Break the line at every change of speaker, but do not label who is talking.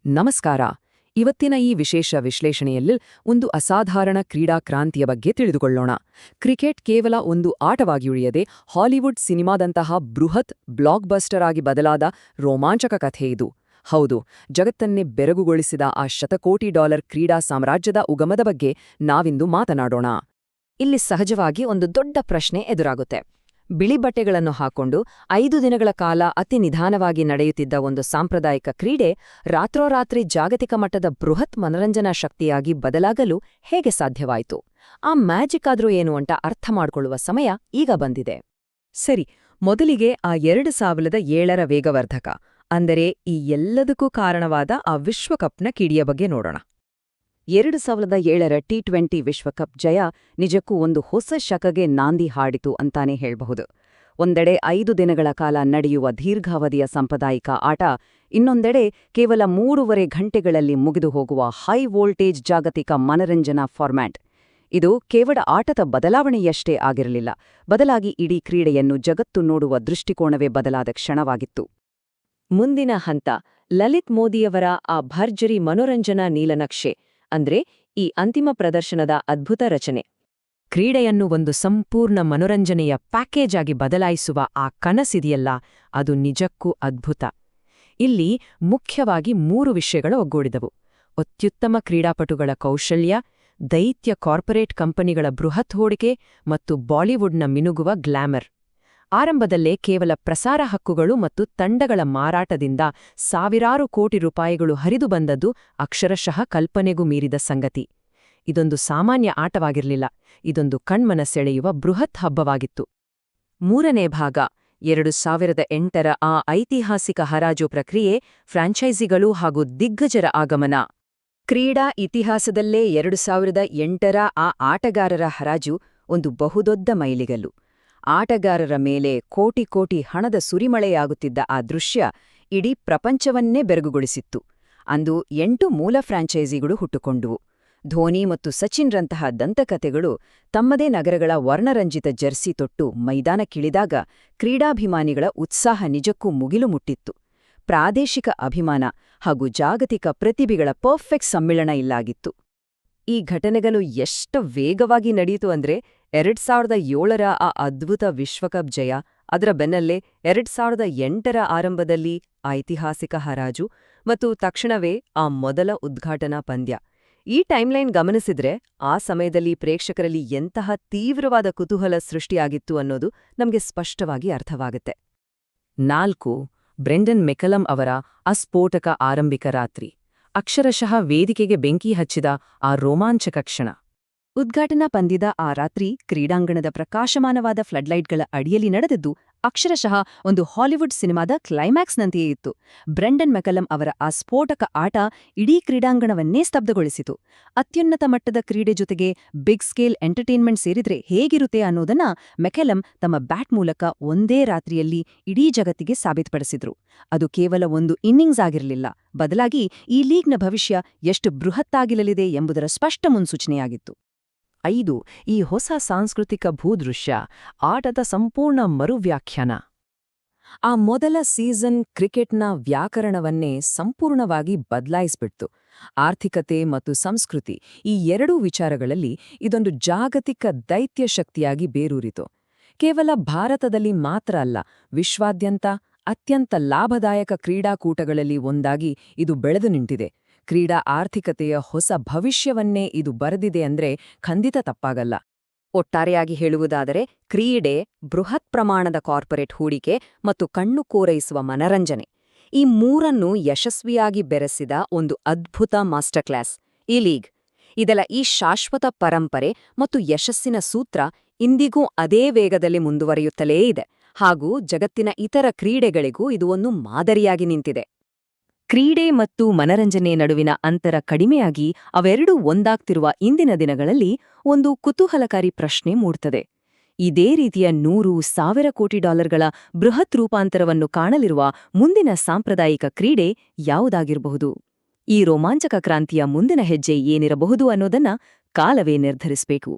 ನಮಸ್ಕಾರ. ಇವತ್ತಿನ ಈ ವಿಶೇಷ ವಿಶ್ಲೇಷಣೆಯಲ್ಲಿ ಒಂದು ಅಸಾಧಾರಣ ಕ್ರೀಡಾ ಕ್ರಾಂತಿಯ ಬಗ್ಗೆ ತಿಳಿದುಕೊಳ್ಳೋಣ. ಕ್ರಿಕೆಟ್ ಕೇವಲ ಒಂದು ಆಟವಾಗಿ ಉಳಿಯದೆ ಹಾಲಿವುಡ್ ಸಿನಿಮಾದಂತಹ ಬೃಹತ್ ಬ್ಲಾಕ್ಬಸ್ಟರ್ ಆಗಿ ಬದಲಾದ ರೋಮಾಂಚಕ ಕಥೆ ಇದು. ಹೌದು, ಜಗತ್ತನ್ನೇ ಬೆರಗುಗೊಳಿಸಿದ ಆ ಶತಕೋಟಿ ಡಾಲರ್ ಕ್ರೀಡಾ ಸಾಮ್ರಾಜ್ಯದ ಉಗಮದ ಬಗ್ಗೆ ನಾವಿಂದು ಮಾತನಾಡೋಣ. ಇಲ್ಲಿ ಸಹಜವಾಗಿ ಒಂದು ದೊಡ್ಡ ಪ್ರಶ್ನೆ ಎದುರಾಗುತ್ತೆ. ಬಿಳಿ ಬಟ್ಟೆಗಳನ್ನು ಹಾಕೊಂಡು 5 ದಿನಗಳ ಕಾಲ ಅತಿ ನಿಧಾನವಾಗಿ ನಡೆಯುತ್ತಿದ್ದ ಒಂದು ಸಾಂಪ್ರದಾಯಿಕ ಕ್ರೀಡೆ ರಾತ್ರೋರಾತ್ರಿ ಜಾಗತಿಕ ಮಟ್ಟದ ಬೃಹತ್ ಮನರಂಜನಾ ಶಕ್ತಿಯಾಗಿ ಬದಲಾಗಲು ಹೇಗೆ ಸಾಧ್ಯವಾಯಿತು? ಆ ಮ್ಯಾಜಿಕ್ ಆದ್ರೂ ಏನು ಅಂತ ಅರ್ಥ ಮಾಡ್ಕೊಳ್ಳುವ ಸಮಯ ಈಗ ಬಂದಿದೆ. ಸರಿ, ಮೊದಲಿಗೆ ಆ 2007ರ ವೇಗವರ್ಧಕ, ಅಂದರೆ ಈ ಎಲ್ಲದಕ್ಕೂ ಕಾರಣವಾದ ಆ ವಿಶ್ವಕಪ್ನ ಕಿಡಿಯ ಬಗ್ಗೆ ನೋಡೋಣ. 2007ರ T20 ವಿಶ್ವಕಪ್ ಜಯ ನಿಜಕ್ಕೂ ಒಂದು ಹೊಸ ಶಕಗೆ ನಾಂದಿ ಹಾಡಿತು ಅಂತಾನೆ ಹೇಳ್ಬಹುದು. ಒಂದೆಡೆ 5 ದಿನಗಳ ಕಾಲ ನಡೆಯುವ ದೀರ್ಘಾವಧಿಯ ಸಾಂಪ್ರದಾಯಿಕ ಆಟ, ಇನ್ನೊಂದೆಡೆ ಕೇವಲ 3.5 ಗಂಟೆಗಳಲ್ಲಿ ಮುಗಿದು ಹೋಗುವ ಹೈ ವೋಲ್ಟೇಜ್ ಜಾಗತಿಕ ಮನರಂಜನಾ ಫಾರ್ಮ್ಯಾಟ್. ಇದು ಕೇವಲ ಆಟದ ಬದಲಾವಣೆಯಷ್ಟೇ ಆಗಿರಲಿಲ್ಲ, ಬದಲಾಗಿ ಇಡೀ ಕ್ರೀಡೆಯನ್ನು ಜಗತ್ತು ನೋಡುವ ದೃಷ್ಟಿಕೋನವೇ ಬದಲಾದ ಕ್ಷಣವಾಗಿತ್ತು. ಮುಂದಿನ ಹಂತ ಲಲಿತ್ ಮೋದಿಯವರ ಆ ಭರ್ಜರಿ ಮನೋರಂಜನಾ ನೀಲನಕ್ಷೆ, ಅಂದ್ರೆ ಈ ಅಂತಿಮ ಪ್ರದರ್ಶನದ ಅದ್ಭುತ ರಚನೆ. ಕ್ರೀಡೆಯನ್ನು ಒಂದು ಸಂಪೂರ್ಣ ಮನೋರಂಜನೆಯ ಪ್ಯಾಕೇಜ್ ಆಗಿ ಬದಲಾಯಿಸುವ ಆ ಕನಸಿದೆಯಲ್ಲ, ಅದು ನಿಜಕ್ಕೂ ಅದ್ಭುತ. ಇಲ್ಲಿ ಮುಖ್ಯವಾಗಿ 3 ವಿಷಯಗಳು ಒಗ್ಗೂಡಿದವು: ಅತ್ಯುತ್ತಮ ಕ್ರೀಡಾಪಟುಗಳ ಕೌಶಲ್ಯ, ದೈತ್ಯ ಕಾರ್ಪೊರೇಟ್ ಕಂಪನಿಗಳ ಬೃಹತ್ ಹೂಡಿಕೆ ಮತ್ತು ಬಾಲಿವುಡ್ನ ಮಿನುಗುವ ಗ್ಲಾಮರ್. ಆರಂಭದಲ್ಲೇ ಕೇವಲ ಪ್ರಸಾರ ಹಕ್ಕುಗಳು ಮತ್ತು ತಂಡಗಳ ಮಾರಾಟದಿಂದ ಸಾವಿರಾರು ಕೋಟಿ ರೂಪಾಯಿಗಳು ಹರಿದು ಬಂದದ್ದು ಅಕ್ಷರಶಃ ಕಲ್ಪನೆಗೂ ಮೀರಿದ ಸಂಗತಿ. ಇದೊಂದು ಸಾಮಾನ್ಯ ಆಟವಾಗಿರಲಿಲ್ಲ, ಇದೊಂದು ಕಣ್ಮನ ಸೆಳೆಯುವ ಬೃಹತ್ ಹಬ್ಬವಾಗಿತ್ತು. 3ನೇ ಭಾಗ 2008ರ ಆ ಐತಿಹಾಸಿಕ ಹರಾಜು ಪ್ರಕ್ರಿಯೆ, ಫ್ರಾಂಚೈಸಿಗಳು ಹಾಗೂ ದಿಗ್ಗಜರ ಆಗಮನ. ಕ್ರೀಡಾ ಇತಿಹಾಸದಲ್ಲೇ 2008ರ ಆ ಆಟಗಾರರ ಹರಾಜು ಒಂದು ಬಹುದೊಡ್ಡ ಮೈಲಿಗಲ್ಲು. ಆಟಗಾರರ ಮೇಲೆ ಕೋಟಿ ಕೋಟಿ ಹಣದ ಸುರಿಮಳೆಯಾಗುತ್ತಿದ್ದ ಆ ದೃಶ್ಯ ಇಡೀ ಪ್ರಪಂಚವನ್ನೇ ಬೆರಗುಗೊಳಿಸಿತ್ತು. ಅಂದು 8 ಮೂಲ ಫ್ರಾಂಚೈಸಿಗಳು ಹುಟ್ಟುಕೊಂಡುವು. ಧೋನಿ ಮತ್ತು ಸಚಿನ್ರಂತಹ ದಂತಕಥೆಗಳು ತಮ್ಮದೇ ನಗರಗಳ ವರ್ಣರಂಜಿತ ಜರ್ಸಿ ತೊಟ್ಟು ಮೈದಾನಕ್ಕಿಳಿದಾಗ ಕ್ರೀಡಾಭಿಮಾನಿಗಳ ಉತ್ಸಾಹ ನಿಜಕ್ಕೂ ಮುಗಿಲು ಮುಟ್ಟಿತ್ತು. ಪ್ರಾದೇಶಿಕ ಅಭಿಮಾನ ಹಾಗೂ ಜಾಗತಿಕ ಪ್ರತಿಭೆಗಳ ಪರ್ಫೆಕ್ಟ್ ಸಮ್ಮಿಳನ ಇಲ್ಲಾಗಿತ್ತು. ಈ ಘಟನೆಗಳು ಎಷ್ಟು ವೇಗವಾಗಿ ನಡೆಯಿತು ಅಂದ್ರೆ 2007ರ ಆ ಅದ್ಭುತ ವಿಶ್ವಕಪ್ ಜಯ, ಅದರ ಬೆನ್ನಲ್ಲೇ 2008ರ ಆರಂಭದಲ್ಲಿ ಐತಿಹಾಸಿಕ ಹರಾಜು ಮತ್ತು ತಕ್ಷಣವೇ ಆ ಮೊದಲ ಉದ್ಘಾಟನಾ ಪಂದ್ಯ. ಈ ಟೈಮ್ಲೈನ್ ಗಮನಿಸಿದ್ರೆ ಆ ಸಮಯದಲ್ಲಿ ಪ್ರೇಕ್ಷಕರಲ್ಲಿ ಎಂತಹ ತೀವ್ರವಾದ ಕುತೂಹಲ ಸೃಷ್ಟಿಯಾಗಿತ್ತು ಅನ್ನೋದು ನಮಗೆ ಸ್ಪಷ್ಟವಾಗಿ ಅರ್ಥವಾಗುತ್ತೆ. 4. ಬ್ರೆಂಡನ್ ಮೆಕಲಮ್ ಅವರ ಅಸ್ಫೋಟಕ ಆರಂಭಿಕ ರಾತ್ರಿ, ಅಕ್ಷರಶಃ ವೇದಿಕೆಗೆ ಬೆಂಕಿ ಹಚ್ಚಿದ ಆ ರೋಮಾಂಚಕ ಕ್ಷಣ. ಉದ್ಘಾಟನಾ ಪಂದ್ಯದ ಆ ರಾತ್ರಿ ಕ್ರೀಡಾಂಗಣದ ಪ್ರಕಾಶಮಾನವಾದ ಫ್ಲಡ್ಲೈಟ್ಗಳ ಅಡಿಯಲ್ಲಿ ನಡೆದದ್ದು ಅಕ್ಷರಶಃ ಒಂದು ಹಾಲಿವುಡ್ ಸಿನಿಮಾದ ಕ್ಲೈಮ್ಯಾಕ್ಸ್ನಂತೆಯೇ ಇತ್ತು. ಬ್ರೆಂಡನ್ ಮೆಕಲಮ್ ಅವರ ಆ ಸ್ಫೋಟಕ ಆಟ ಇಡೀ ಕ್ರೀಡಾಂಗಣವನ್ನೇ ಸ್ತಬ್ಧಗೊಳಿಸಿತು. ಅತ್ಯುನ್ನತ ಮಟ್ಟದ ಕ್ರೀಡೆ ಜೊತೆಗೆ ಬಿಗ್ ಸ್ಕೇಲ್ ಎಂಟರ್ಟೈನ್ಮೆಂಟ್ ಸೇರಿದ್ರೆ ಹೇಗಿರುತ್ತೆ ಅನ್ನೋದನ್ನ ಮೆಕಲಮ್ ತಮ್ಮ ಬ್ಯಾಟ್ ಮೂಲಕ ಒಂದೇ ರಾತ್ರಿಯಲ್ಲಿ ಇಡೀ ಜಗತ್ತಿಗೆ ಸಾಬೀತುಪಡಿಸಿದ್ರು. ಅದು ಕೇವಲ ಒಂದು ಇನ್ನಿಂಗ್ಸ್ ಆಗಿರಲಿಲ್ಲ, ಬದಲಾಗಿ ಈ ಲೀಗ್ನ ಭವಿಷ್ಯ ಎಷ್ಟು ಬೃಹತ್ತಾಗಿರಲಿದೆ ಎಂಬುದರ ಸ್ಪಷ್ಟ ಮುನ್ಸೂಚನೆಯಾಗಿತ್ತು. 5. ಈ ಹೊಸ ಸಾಂಸ್ಕೃತಿಕ ಭೂದೃಶ್ಯ, ಆಟದ ಸಂಪೂರ್ಣ ಮರುವ್ಯಾಖ್ಯಾನ. ಆ ಮೊದಲ ಸೀಸನ್ ಕ್ರಿಕೆಟ್ನ ವ್ಯಾಕರಣವನ್ನೇ ಸಂಪೂರ್ಣವಾಗಿ ಬದಲಾಯಿಸ್ಬಿಡ್ತು. ಆರ್ಥಿಕತೆ ಮತ್ತು ಸಂಸ್ಕೃತಿ, ಈ 2 ವಿಚಾರಗಳಲ್ಲಿ ಇದೊಂದು ಜಾಗತಿಕ ದೈತ್ಯ ಶಕ್ತಿಯಾಗಿ ಬೇರೂರಿತು. ಕೇವಲ ಭಾರತದಲ್ಲಿ ಮಾತ್ರ ಅಲ್ಲ, ವಿಶ್ವಾದ್ಯಂತ ಅತ್ಯಂತ ಲಾಭದಾಯಕ ಕ್ರೀಡಾಕೂಟಗಳಲ್ಲಿ ಒಂದಾಗಿ ಇದು ಬೆಳೆದು ನಿಂತಿದೆ. ಕ್ರೀಡಾ ಆರ್ಥಿಕತೆಯ ಹೊಸ ಭವಿಷ್ಯವನ್ನೇ ಇದು ಬರೆದಿದೆ ಅಂದ್ರೆ ಖಂಡಿತ ತಪ್ಪಾಗಲ್ಲ. ಒಟ್ಟಾರೆಯಾಗಿ ಹೇಳುವುದಾದರೆ, ಕ್ರೀಡೆ, ಬೃಹತ್ ಪ್ರಮಾಣದ ಕಾರ್ಪೊರೇಟ್ ಹೂಡಿಕೆ ಮತ್ತು ಕಣ್ಣು ಕೋರೈಸುವ ಮನರಂಜನೆ, ಈ 3ನ್ನು ಯಶಸ್ವಿಯಾಗಿ ಬೆರೆಸಿದ ಒಂದು ಅದ್ಭುತ ಮಾಸ್ಟರ್ ಕ್ಲಾಸ್ ಈ ಲೀಗ್. ಇದೆಲ್ಲ ಈ ಶಾಶ್ವತ ಪರಂಪರೆ ಮತ್ತು ಯಶಸ್ಸಿನ ಸೂತ್ರ ಇಂದಿಗೂ ಅದೇ ವೇಗದಲ್ಲಿ ಮುಂದುವರಿಯುತ್ತಲೇ ಇದೆ, ಹಾಗೂ ಜಗತ್ತಿನ ಇತರ ಕ್ರೀಡೆಗಳಿಗೂ ಇದು ಒಂದು ಮಾದರಿಯಾಗಿ ನಿಂತಿದೆ. ಕ್ರೀಡೆ ಮತ್ತು ಮನರಂಜನೆ ನಡುವಿನ ಅಂತರ ಕಡಿಮೆಯಾಗಿ ಅವೆರಡೂ ಒಂದಾಗ್ತಿರುವ ಇಂದಿನ ದಿನಗಳಲ್ಲಿ ಒಂದು ಕುತೂಹಲಕಾರಿ ಪ್ರಶ್ನೆ ಮೂಡುತ್ತದೆ. ಇದೇ ರೀತಿಯ 100,000 ಕೋಟಿ ಡಾಲರ್ಗಳ ಬೃಹತ್ ರೂಪಾಂತರವನ್ನು ಕಾಣಲಿರುವ ಮುಂದಿನ ಸಾಂಪ್ರದಾಯಿಕ ಕ್ರೀಡೆ ಯಾವುದಾಗಿರಬಹುದು? ಈ ರೋಮಾಂಚಕ ಕ್ರಾಂತಿಯ ಮುಂದಿನ ಹೆಜ್ಜೆ ಏನಿರಬಹುದು ಅನ್ನೋದನ್ನ ಕಾಲವೇ ನಿರ್ಧರಿಸಬೇಕು.